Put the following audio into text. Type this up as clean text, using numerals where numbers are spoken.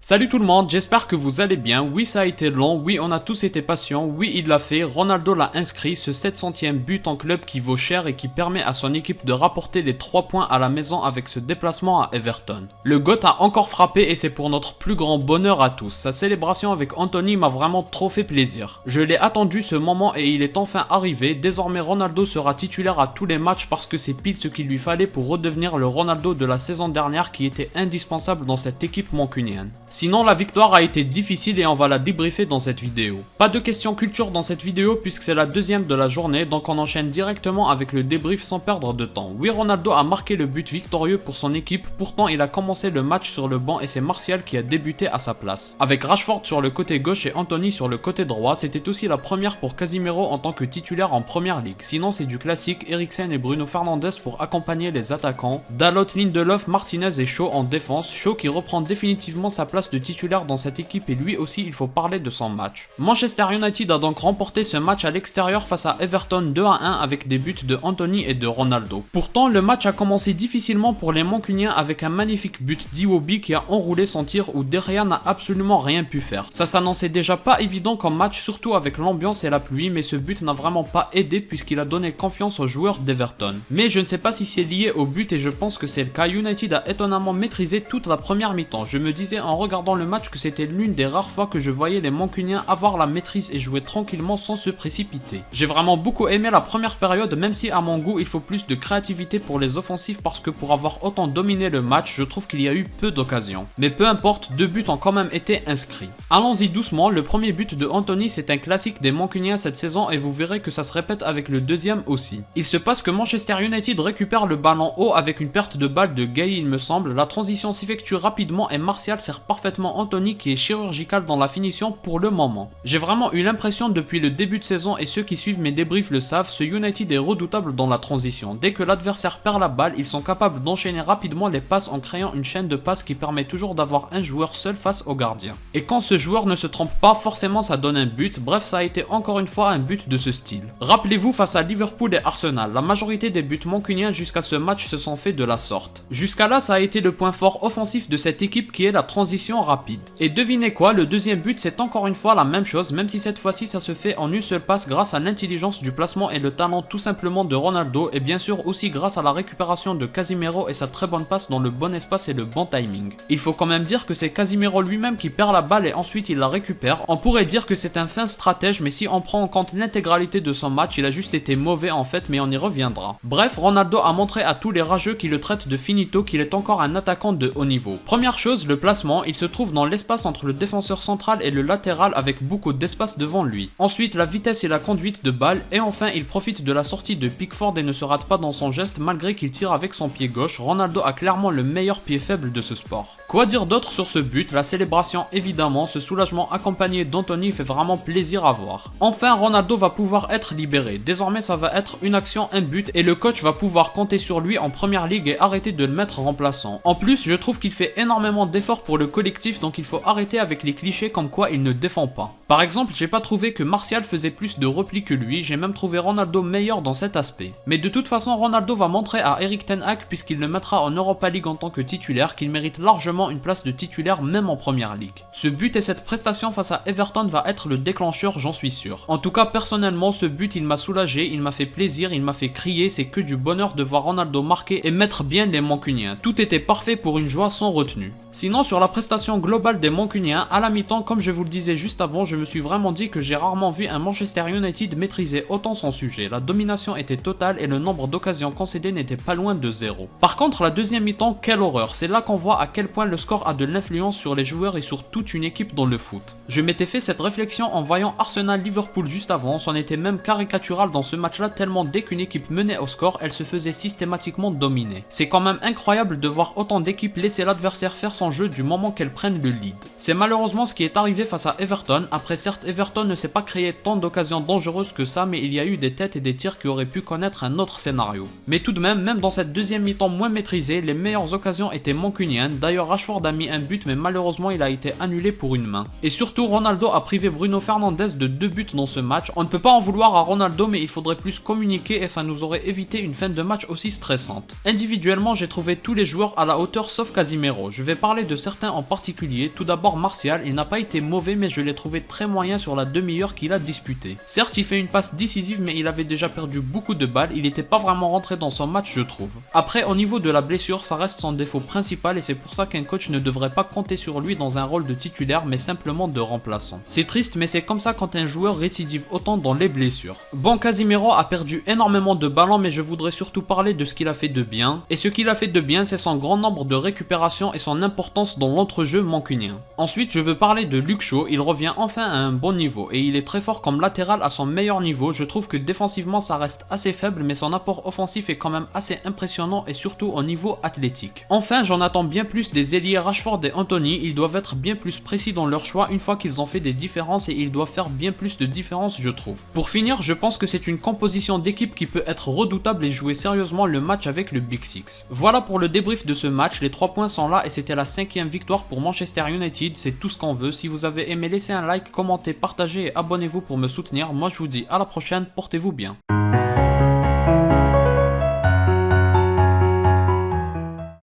Salut tout le monde, j'espère que vous allez bien. Oui, ça a été long, oui, on a tous été patients, oui, il l'a fait. Ronaldo l'a inscrit, ce 700e but en club qui vaut cher et qui permet à son équipe de rapporter les 3 points à la maison avec ce déplacement à Everton. Le GOAT a encore frappé et c'est pour notre plus grand bonheur à tous. Sa célébration avec Anthony m'a vraiment trop fait plaisir. Je l'ai attendu ce moment et il est enfin arrivé. Désormais, Ronaldo sera titulaire à tous les matchs parce que c'est pile ce qu'il lui fallait pour redevenir le Ronaldo de la saison dernière qui était indispensable dans cette équipe mancunienne. Sinon, la victoire a été difficile et on va la débriefer dans cette vidéo. Pas de questions culture dans cette vidéo puisque c'est la deuxième de la journée, donc on enchaîne directement avec le débrief sans perdre de temps. Oui, Ronaldo a marqué le but victorieux pour son équipe, pourtant il a commencé le match sur le banc et c'est Martial qui a débuté à sa place. Avec Rashford sur le côté gauche et Anthony sur le côté droit, c'était aussi la première pour Casemiro en tant que titulaire en première ligue. Sinon c'est du classique, Eriksen et Bruno Fernandes pour accompagner les attaquants, Dalot, Lindelof, Martinez et Shaw en défense, Shaw qui reprend définitivement sa place de titulaire dans cette équipe et lui aussi il faut parler de son match. Manchester United a donc remporté ce match à l'extérieur face à Everton 2-1 avec des buts de Anthony et de Ronaldo. Pourtant le match a commencé difficilement pour les Mancuniens avec un magnifique but d'Iwobi qui a enroulé son tir où De Gea n'a absolument rien pu faire. Ça s'annonçait déjà pas évident comme match, surtout avec l'ambiance et la pluie, mais ce but n'a vraiment pas aidé puisqu'il a donné confiance aux joueurs d'Everton. Mais je ne sais pas si c'est lié au but et je pense que c'est le cas. United a étonnamment maîtrisé toute la première mi-temps. Je me disais en regardant le match que c'était l'une des rares fois que je voyais les Mancuniens avoir la maîtrise et jouer tranquillement sans se précipiter. J'ai vraiment beaucoup aimé la première période, même si à mon goût il faut plus de créativité pour les offensifs parce que pour avoir autant dominé le match, je trouve qu'il y a eu peu d'occasions. Mais peu importe, 2 buts ont quand même été inscrits. Allons-y doucement, le premier but de Anthony c'est un classique des Mancuniens cette saison et vous verrez que ça se répète avec le deuxième aussi. Il se passe que Manchester United récupère le ballon haut avec une perte de balle de Gay il me semble, la transition s'effectue rapidement et Martial sert parfaitement Anthony qui est chirurgical dans la finition pour le moment. J'ai vraiment eu l'impression depuis le début de saison et ceux qui suivent mes débriefs le savent, ce United est redoutable dans la transition. Dès que l'adversaire perd la balle, ils sont capables d'enchaîner rapidement les passes en créant une chaîne de passes qui permet toujours d'avoir un joueur seul face au gardien. Et quand ce joueur ne se trompe pas, forcément ça donne un but, bref ça a été encore une fois un but de ce style. Rappelez-vous face à Liverpool et Arsenal, la majorité des buts mancuniens jusqu'à ce match se sont faits de la sorte. Jusqu'à là ça a été le point fort offensif de cette équipe qui est la transition rapide. Et devinez quoi, le deuxième but c'est encore une fois la même chose, même si cette fois-ci ça se fait en une seule passe grâce à l'intelligence du placement et le talent tout simplement de Ronaldo et bien sûr aussi grâce à la récupération de Casemiro et sa très bonne passe dans le bon espace et le bon timing. Il faut quand même dire que c'est Casemiro lui-même qui perd la balle et ensuite il la récupère. On pourrait dire que c'est un fin stratège mais si on prend en compte l'intégralité de son match, il a juste été mauvais en fait mais on y reviendra. Bref, Ronaldo a montré à tous les rageux qui le traitent de finito qu'il est encore un attaquant de haut niveau. Première chose, le placement, il se trouve dans l'espace entre le défenseur central et le latéral avec beaucoup d'espace devant lui. Ensuite, la vitesse et la conduite de balle et enfin il profite de la sortie de Pickford et ne se rate pas dans son geste malgré qu'il tire avec son pied gauche. Ronaldo a clairement le meilleur pied faible de ce sport. Quoi dire d'autre sur ce but? La célébration évidemment, ce soulagement accompagné d'Anthony fait vraiment plaisir à voir. Enfin, Ronaldo va pouvoir être libéré. Désormais ça va être une action, un but et le coach va pouvoir compter sur lui en première ligue et arrêter de le mettre remplaçant. En plus, je trouve qu'il fait énormément d'efforts pour le collectif donc il faut arrêter avec les clichés comme quoi il ne défend pas. Par exemple, j'ai pas trouvé que Martial faisait plus de replis que lui, j'ai même trouvé Ronaldo meilleur dans cet aspect. Mais de toute façon, Ronaldo va montrer à Erik ten Hag puisqu'il le mettra en Europa League en tant que titulaire qu'il mérite largement une place de titulaire même en première ligue. Ce but et cette prestation face à Everton va être le déclencheur, j'en suis sûr. En tout cas, personnellement, ce but il m'a soulagé, il m'a fait plaisir, il m'a fait crier, c'est que du bonheur de voir Ronaldo marquer et mettre bien les Mancuniens. Tout était parfait pour une joie sans retenue. Sinon, sur la prestation globale des Mancuniens, à la mi-temps, comme je vous le disais juste avant, je me suis vraiment dit que j'ai rarement vu un Manchester United maîtriser autant son sujet. La domination était totale et le nombre d'occasions concédées n'était pas loin de 0. Par contre, la deuxième mi-temps, quelle horreur. C'est là qu'on voit à quel point le score a de l'influence sur les joueurs et sur toute une équipe dans le foot. Je m'étais fait cette réflexion en voyant Arsenal-Liverpool juste avant, c'en était même caricatural dans ce match-là tellement dès qu'une équipe menait au score, elle se faisait systématiquement dominer. C'est quand même incroyable de voir autant d'équipes laisser l'adversaire faire son jeu du moment qu'elles prennent le lead. C'est malheureusement ce qui est arrivé face à Everton. Après certes Everton ne s'est pas créé tant d'occasions dangereuses que ça, mais il y a eu des têtes et des tirs qui auraient pu connaître un autre scénario. Mais tout de même dans cette deuxième mi-temps moins maîtrisée, les meilleures occasions étaient mancuniennes. D'ailleurs Rashford a mis un but mais malheureusement il a été annulé pour une main. Et surtout Ronaldo a privé Bruno Fernandes de 2 buts dans ce match. On ne peut pas en vouloir à Ronaldo mais il faudrait plus communiquer et ça nous aurait évité une fin de match aussi stressante. Individuellement j'ai trouvé tous les joueurs à la hauteur sauf Casemiro. Je vais parler de certains en particulier. Tout d'abord d'abord Martial, il n'a pas été mauvais mais je l'ai trouvé très moyen sur la demi-heure qu'il a disputée. Certes il fait une passe décisive mais il avait déjà perdu beaucoup de balles, il n'était pas vraiment rentré dans son match je trouve. Après au niveau de la blessure ça reste son défaut principal et c'est pour ça qu'un coach ne devrait pas compter sur lui dans un rôle de titulaire mais simplement de remplaçant. C'est triste mais c'est comme ça quand un joueur récidive autant dans les blessures. Bon, Casemiro a perdu énormément de ballons mais je voudrais surtout parler de ce qu'il a fait de bien. Et ce qu'il a fait de bien c'est son grand nombre de récupérations et son importance dans l'entrejeu mancunien. Ensuite je veux parler de Luke Shaw, il revient enfin à un bon niveau et il est très fort comme latéral à son meilleur niveau. Je trouve que défensivement ça reste assez faible mais son apport offensif est quand même assez impressionnant et surtout au niveau athlétique. Enfin j'en attends bien plus des ailiers Rashford et Anthony, ils doivent être bien plus précis dans leur choix une fois qu'ils ont fait des différences et ils doivent faire bien plus de différences je trouve. Pour finir je pense que c'est une composition d'équipe qui peut être redoutable et jouer sérieusement le match avec le Big Six. Voilà pour le débrief de ce match, les 3 points sont là et c'était la 5e victoire pour Manchester United, c'est tout ce qu'on veut. Si vous avez aimé laissez un like, commentez, partagez et abonnez-vous pour me soutenir. Moi je vous dis à la prochaine, portez-vous bien.